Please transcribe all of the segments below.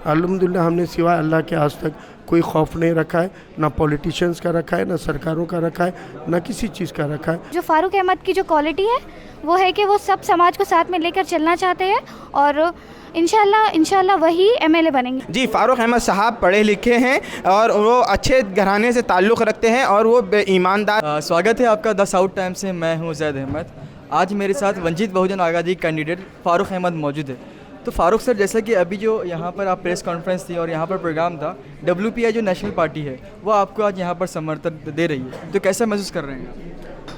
अल्हम्दुलिल्लाह हमने सिवाय अल्लाह के आज तक कोई खौफ नहीं रखा है, ना पॉलिटिशियंस का रखा है, ना सरकारों का रखा है, ना किसी चीज़ का रखा है। जो फ़ारूक अहमद की जो क्वालिटी है वो है कि वो सब समाज को साथ में लेकर चलना चाहते हैं और इंशाल्लाह वही एमएलए बनेंगे। जी, फ़ारूक अहमद साहब पढ़े लिखे हैं और वो अच्छे घराने से ताल्लुक़ रखते हैं और वो ईमानदार। स्वागत है आपका द साउथ टाइम्स से। मैं हूं ज़ैद अहमद। आज मेरे साथ वंचित बहुजन आज़ादी कैंडिडेट फ़ारूक अहमद मौजूद है। तो फ़ारूक सर, जैसा कि अभी जो यहाँ पर आप प्रेस कॉन्फ्रेंस थी और यहाँ पर प्रोग्राम था, WPI जो नेशनल पार्टी है वो आपको आज यहाँ पर समर्थन दे रही है, तो कैसा महसूस कर रहे हैं?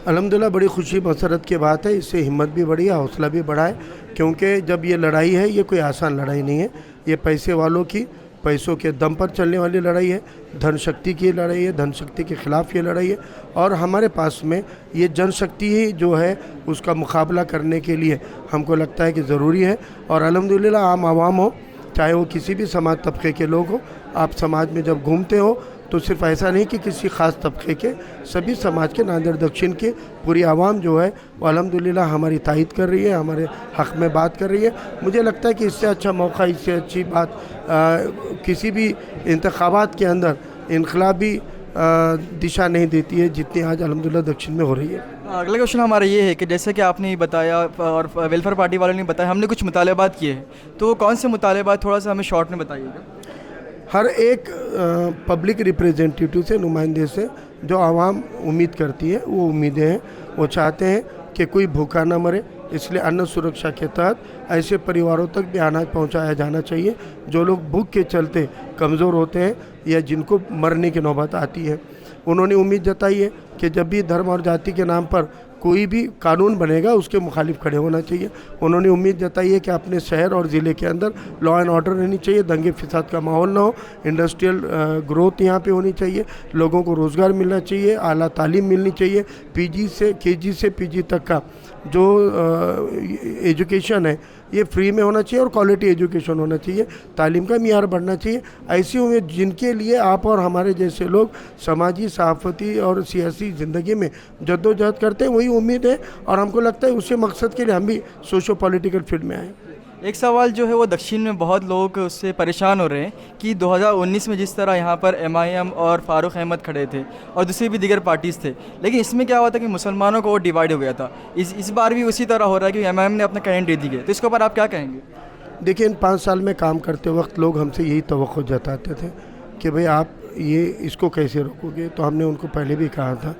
अल्हम्दुलिल्लाह बड़ी खुशी मसरत की बात है। इससे हिम्मत भी बढ़ी है, हौसला भी बढ़ा है, क्योंकि जब ये लड़ाई है ये कोई आसान लड़ाई नहीं है। ये पैसे वालों की, पैसों के दम पर चलने वाली लड़ाई है, धन शक्ति की लड़ाई है, धन शक्ति के ख़िलाफ़ ये लड़ाई है। और हमारे पास में ये जनशक्ति ही जो है उसका मुकाबला करने के लिए हमको लगता है कि ज़रूरी है। और अल्हम्दुलिल्लाह आम आवाम हो, चाहे वो किसी भी समाज तबके के लोग हो, आप समाज में जब घूमते हो तो सिर्फ ऐसा नहीं कि किसी ख़ास तबके के, सभी समाज के नांदेड़ दक्षिण की पूरी आवाम जो है वो अल्हम्दुलिल्लाह हमारी तायद कर रही है, हमारे हक़ में बात कर रही है। मुझे लगता है कि इससे अच्छा मौका, इससे अच्छी बात किसी भी इंतखाबात के अंदर इनकलाबी दिशा नहीं देती है जितनी आज अल्हम्दुलिल्लाह दक्षिण में हो रही है। अगला क्वेश्चन हमारा ये है कि जैसे कि आपने बताया और वेलफेयर पार्टी वालों ने बताया, हमने कुछ मुतालबात किए हैं, तो कौन से मुतालबात थोड़ा सा हमें शॉर्ट में बताइएगा। हर एक पब्लिक रिप्रेजेंटेटिव से, नुमाइंदे से जो आवाम उम्मीद करती है वो उम्मीदें हैं। वो चाहते हैं कि कोई भूखा ना मरे, इसलिए अन्न सुरक्षा के तहत ऐसे परिवारों तक भी अनाज पहुंचाया जाना चाहिए जो लोग भूख के चलते कमज़ोर होते हैं या जिनको मरने की नौबत आती है। उन्होंने उम्मीद जताई है कि जब भी धर्म और जाति के नाम पर कोई भी कानून बनेगा उसके मुखालिफ खड़े होना चाहिए। उन्होंने उम्मीद जताई है कि अपने शहर और ज़िले के अंदर लॉ एंड ऑर्डर रहनी चाहिए, दंगे फसाद का माहौल ना हो, इंडस्ट्रियल ग्रोथ यहाँ पे होनी चाहिए, लोगों को रोज़गार मिलना चाहिए, आला तालीम मिलनी चाहिए, KG से PG तक का जो एजुकेशन है ये फ्री में होना चाहिए और क्वालिटी एजुकेशन होना चाहिए, तालीम का मियार बढ़ना चाहिए। ऐसी उम्मीद जिनके लिए आप और हमारे जैसे लोग समाजी, सहाफ़ती और सियासी ज़िंदगी में जद्दोजहद करते हैं, वही उम्मीद है। और हमको लगता है उसी मकसद के लिए हम भी सोशो पॉलिटिकल फील्ड में आए। एक सवाल जो है वो दक्षिण में बहुत लोग उससे परेशान हो रहे हैं कि 2019 में जिस तरह यहाँ पर MIM और फ़ारूक अहमद खड़े थे और दूसरी भी दीगर पार्टीज़ थे, लेकिन इसमें क्या हुआ था कि मुसलमानों को वो डिवाइड हो गया था। इस बार भी उसी तरह हो रहा है कि MIM ने अपना कैंडिडेट दे दिए, तो इसके ऊपर आप क्या कहेंगे? देखिए, इन 5 साल में काम करते वक्त लोग हमसे यही तवक्को जताते थे कि भाई आप इसको कैसे रोकोगे। तो हमने उनको पहले भी कहा था,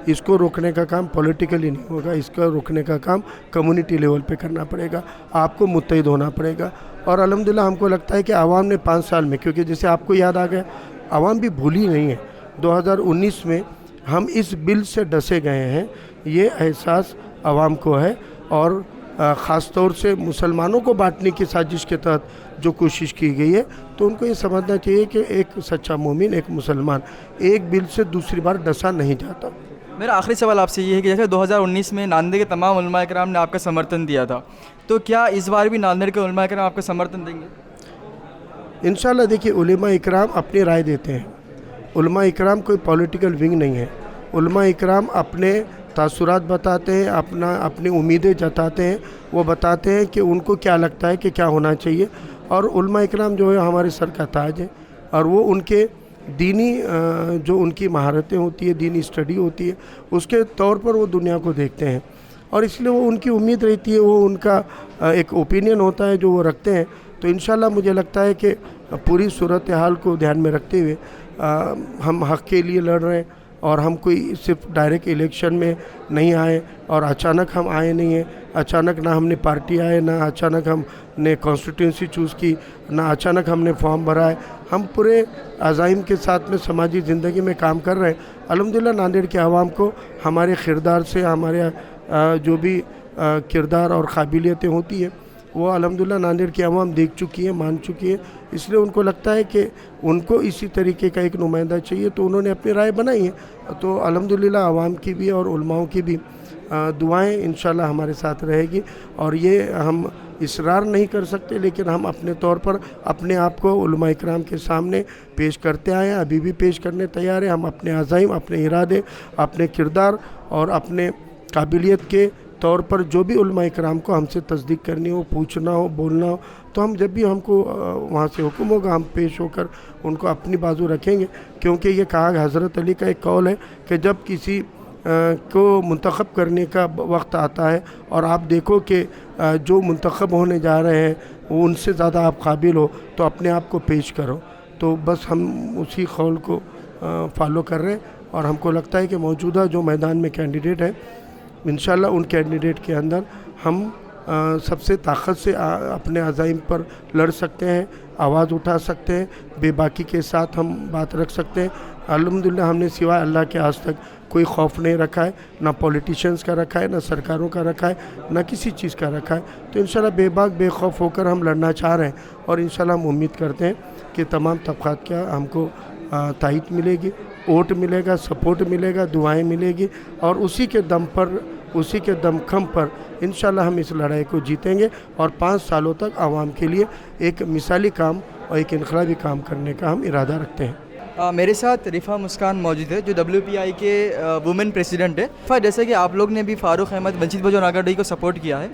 इसको रोकने का काम पॉलिटिकली नहीं होगा, इसका रोकने का काम कम्युनिटी लेवल पे करना पड़ेगा, आपको मुत्तहिद होना पड़ेगा। और अल्हम्दुलिल्लाह हमको लगता है कि आवाम ने 5 साल में, क्योंकि जैसे आपको याद आ गया, आवाम भी भूली नहीं है, 2019 में हम इस बिल से डसे गए हैं, ये एहसास आवाम को है। और ख़ास तौर से मुसलमानों को बांटने की साजिश के तहत जो कोशिश की गई है, तो उनको ये समझना चाहिए कि एक सच्चा मोमिन, एक मुसलमान एक बिल से दूसरी बार डसा नहीं जाता। मेरा आखिरी सवाल आपसे ये है कि जैसे 2019 में नांदेड़ के तमाम उलमा इकराम ने आपका समर्थन दिया था, तो क्या इस बार भी नांदेड़ के उलमा इकराम आपका समर्थन देंगे? इंशाल्लाह। देखिए, उलमा इकराम अपनी राय देते हैं, उलमा इकराम कोई पॉलिटिकल विंग नहीं है। उलमा इकराम अपने तासुरात बताते हैं, अपनी उम्मीदें जताते हैं, वो बताते हैं कि उनको क्या लगता है कि क्या होना चाहिए। और उलमा इकराम जो है हमारे सर का ताज है, और वो उनके दीनी जो उनकी महारतें होती है, दीनी स्टडी होती है, उसके तौर पर वो दुनिया को देखते हैं। और इसलिए वो उनकी उम्मीद रहती है, वो उनका एक ओपिनियन होता है जो वो रखते हैं। तो इंशाल्लाह मुझे लगता है कि पूरी सूरत हाल को ध्यान में रखते हुए हम हक़ के लिए लड़ रहे हैं। और हम कोई सिर्फ डायरेक्ट इलेक्शन में नहीं आए और अचानक हम आए नहीं हैं, अचानक ना हमने पार्टी आए, ना अचानक हमने कॉन्स्टिट्यूंसी चूज़ की, ना अचानक हमने फॉर्म भरा है। हम पूरे अज़ाइम के साथ में समाजी ज़िंदगी में काम कर रहे हैं। अल्हम्दुलिल्लाह नांदेड़ के आवाम को हमारे किरदार से, हमारे जो भी किरदार और काबिलियतें होती है वो अल्हम्दुलिल्लाह नांदेड़ की आवाम देख चुकी है, मान चुकी है। इसलिए उनको लगता है कि उनको इसी तरीके का एक नुमाइंदा चाहिए, तो उन्होंने अपनी राय बनाई है। तो अल्हम्दुलिल्लाह आवाम की भी और उलमाओं की भी दुआएं इंशाल्लाह हमारे साथ रहेगी। और ये हम इसरार नहीं कर सकते, लेकिन हम अपने तौर पर अपने आप को उलमा इकराम के सामने पेश करते आए हैं, अभी भी पेश करने तैयार हैं। हम अपने अज़ाइम, अपने इरादे, अपने किरदार और अपने काबिलियत के तौर पर जो भी उलमा इकराम को हमसे तस्दीक करनी हो, पूछना हो, बोलना हो, तो हम जब भी हमको वहाँ से हुक्म होगा हम पेश होकर उनको अपनी बाजू रखेंगे। क्योंकि ये कहा हज़रत अली का एक कौल है कि जब किसी को मुंतखब करने का वक्त आता है और आप देखो कि जो मुंतखब होने जा रहे हैं वो उनसे ज़्यादा आप काबिल हो, तो अपने आप को पेश करो। तो बस हम उसी कौल को फॉलो कर रहे हैं और हमको लगता है कि मौजूदा जो मैदान में कैंडिडेट है, इंशाल्लाह उन कैंडिडेट के अंदर हम सबसे ताकत से अपने अज़ाइम पर लड़ सकते हैं, आवाज़ उठा सकते हैं, बेबाकी के साथ हम बात रख सकते हैं। अल्हम्दुलिल्लाह हमने सिवाय अल्लाह के आज तक कोई खौफ नहीं रखा है, ना पॉलिटिशियंस का रखा है, ना सरकारों का रखा है, ना किसी चीज़ का रखा है। तो इंशाल्लाह बेबाक बेखौफ होकर हम लड़ना चाह रहे हैं और इंशाल्लाह हम उम्मीद करते हैं कि तमाम तबक़ात का हमको तायीद मिलेगी, वोट मिलेगा, सपोर्ट मिलेगा, दुआएं मिलेगी और उसी के दमखम पर इंशाल्लाह हम इस लड़ाई को जीतेंगे और 5 सालों तक आवाम के लिए एक मिसाली काम और एक इनकलाबी काम करने का हम इरादा रखते हैं। मेरे साथ रिफ़ा मुस्कान मौजूद है जो WPI के वुमेन प्रेसिडेंट है। जैसे कि आप लोग ने भी फ़ारूक अहमद वंचित बहुजन आघाड़ी को सपोर्ट किया है,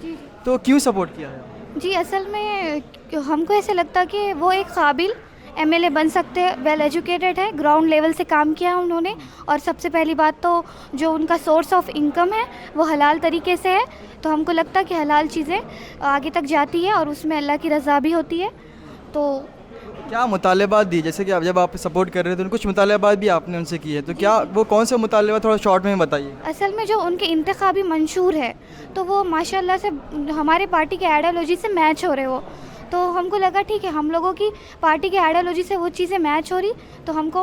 तो क्यों सपोर्ट किया है? जी, असल में हमको ऐसे लगता है कि वो एक काबिल MLA बन सकते हैं, वेल एजुकेटेड है, ग्राउंड लेवल से काम किया उन्होंने। और सबसे पहली बात तो जो उनका सोर्स ऑफ इनकम है वो हलाल तरीके से है, तो हमको लगता है कि हलाल चीज़ें आगे तक जाती है और उसमें अल्लाह की रज़ा भी होती है। तो क्या मुतालबात दी, जैसे कि आप जब आप सपोर्ट कर रहे थे तो कुछ मुतालबात भी आपने उनसे किए, तो क्या वो कौन से मुतालबात थोड़ा शॉर्ट में बताइए? असल में जो उनके इंतखाबी मंशूर है तो वो माशाल्लाह से हमारे पार्टी के आइडियोलॉजी से मैच हो रहे हो, तो हमको लगा ठीक है हम लोगों की पार्टी के आइडियोलॉजी से वो चीज़ें मैच हो रही, तो हमको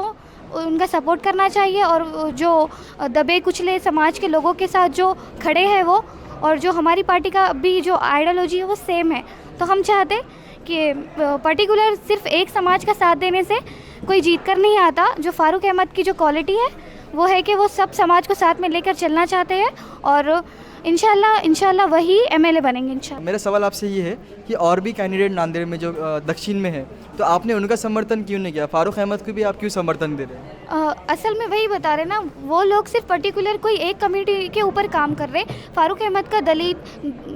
उनका सपोर्ट करना चाहिए। और जो दबे कुचले समाज के लोगों के साथ जो खड़े हैं वो, और जो हमारी पार्टी का भी जो आइडियोलॉजी है वो सेम है, तो हम चाहते कि पर्टिकुलर सिर्फ एक समाज का साथ देने से कोई जीत कर नहीं आता। जो फ़ारूक अहमद की जो क्वालिटी है वो है कि वो सब समाज को साथ में लेकर चलना चाहते हैं और इंशाल्लाह वही MLA बनेंगे इंशाल्लाह। मेरा सवाल आपसे ये है कि और भी कैंडिडेट नांदेड़ में जो दक्षिण में है, तो आपने उनका समर्थन क्यों नहीं किया? फ़ारूक अहमद को भी आप क्यों समर्थन दे रहे हैं? असल में वही बता रहे ना, वो लोग सिर्फ पर्टिकुलर कोई एक कम्युनिटी के ऊपर काम कर रहे। फ़ारूक अहमद का दलित,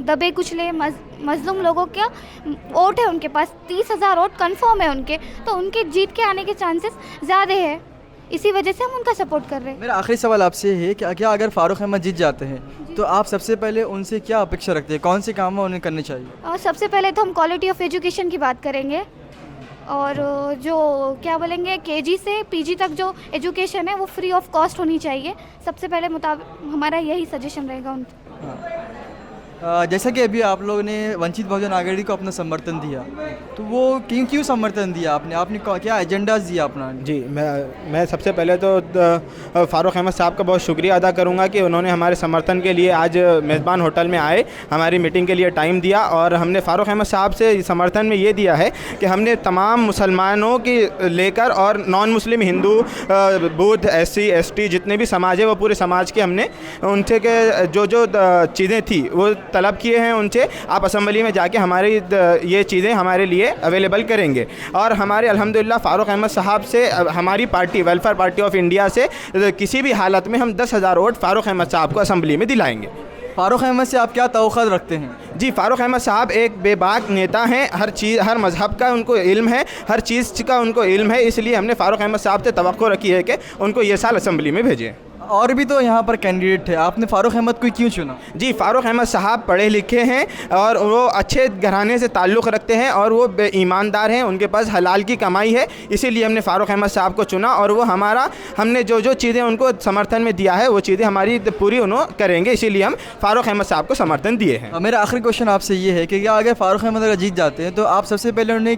दबे कुचले, मजलूम लोगों का वोट है उनके पास, 30,000 वोट कन्फर्म है उनके, तो उनके जीत के आने के चांसेस ज़्यादा है, इसी वजह से हम उनका सपोर्ट कर रहे हैं। मेरा आखिरी सवाल आपसे है कि क्या अगर फ़ारूक अहमद जीत जाते हैं तो आप सबसे पहले उनसे क्या अपेक्षा रखते हैं, कौन से काम उन्हें करने चाहिए? और सबसे पहले तो हम क्वालिटी ऑफ एजुकेशन की बात करेंगे और जो क्या बोलेंगे KG से PG तक जो एजुकेशन है वो फ्री ऑफ कॉस्ट होनी चाहिए। सबसे पहले हमारा यही सजेशन रहेगा उनसे। जैसा कि अभी आप लोगों ने वंचित बहुजन आघाड़ी को अपना समर्थन दिया, तो वो क्यों समर्थन दिया आपने क्या एजेंडाज दिया अपना? जी, मैं सबसे पहले तो फ़ारूक अहमद साहब का बहुत शुक्रिया अदा करूंगा कि उन्होंने हमारे समर्थन के लिए आज मेज़बान होटल में आए, हमारी मीटिंग के लिए टाइम दिया और हमने फ़ारूक अहमद साहब से समर्थन में ये दिया है कि हमने तमाम मुसलमानों की लेकर और non Muslim Hindu, Buddha, SC ST जितने भी समाज है वो पूरे समाज के हमने उनसे के जो चीज़ें थी वो तलब किए हैं उनसे, आप असम्बली में जाके हमारी ये चीज़ें हमारे लिए अवेलेबल करेंगे। और हमारे अल्हम्दुलिल्लाह फ़ारूक अहमद साहब से हमारी party welfare party of India से किसी भी हालत में हम 10,000 वोट फ़ारूक अहमद साहब को असम्बली में दिलाएंगे। फ़ारूक अहमद से आप क्या तवक्कुआत रखते हैं? जी, फ़ारूक अहमद साहब एक बेबाक नेता हैं, हर मज़हब का उनको इल्म है, हर चीज़ का उनको इल्म है, इसलिए हमने फ़ारूक अहमद साहब से तवक्को रखी है कि उनको ये साल असम्बली में भेजें। और भी तो यहाँ पर कैंडिडेट थे, आपने फ़ारूक अहमद को क्यों चुना? जी, फ़ारूक अहमद साहब पढ़े लिखे हैं और वो अच्छे घराने से ताल्लुक़ रखते हैं और वो ईमानदार हैं, उनके पास हलाल की कमाई है, इसीलिए हमने फ़ारूक अहमद साहब को चुना और वो हमने जो चीज़ें उनको समर्थन में दिया है वो चीज़ें हमारी पूरी उन्होंने करेंगे, इसीलिए हम फ़ारूक अहमद साहब को समर्थन दिए हैं। मेरा आखिरी क्वेश्चन आपसे ये है कि क्या अगर फ़ारूक अहमद अगर जीत जाते हैं तो आप सबसे पहले उन्हें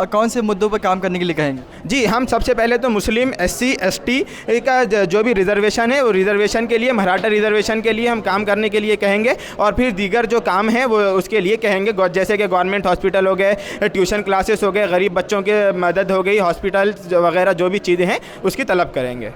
कौन से मुद्दों पर काम करने के लिए कहेंगे? जी, हम सबसे पहले तो मुस्लिम, SC ST का जो भी रिज़र्वेशन है वो रिज़र्वेशन के लिए, मराठा रिज़र्वेशन के लिए हम काम करने के लिए कहेंगे और फिर दीगर जो काम है वो उसके लिए कहेंगे, जैसे कि गवर्नमेंट हॉस्पिटल हो गए, ट्यूशन क्लासेस हो गए, गरीब बच्चों के मदद हो गई, हॉस्पिटल वगैरह जो भी चीज़ें हैं उसकी तलब करेंगे।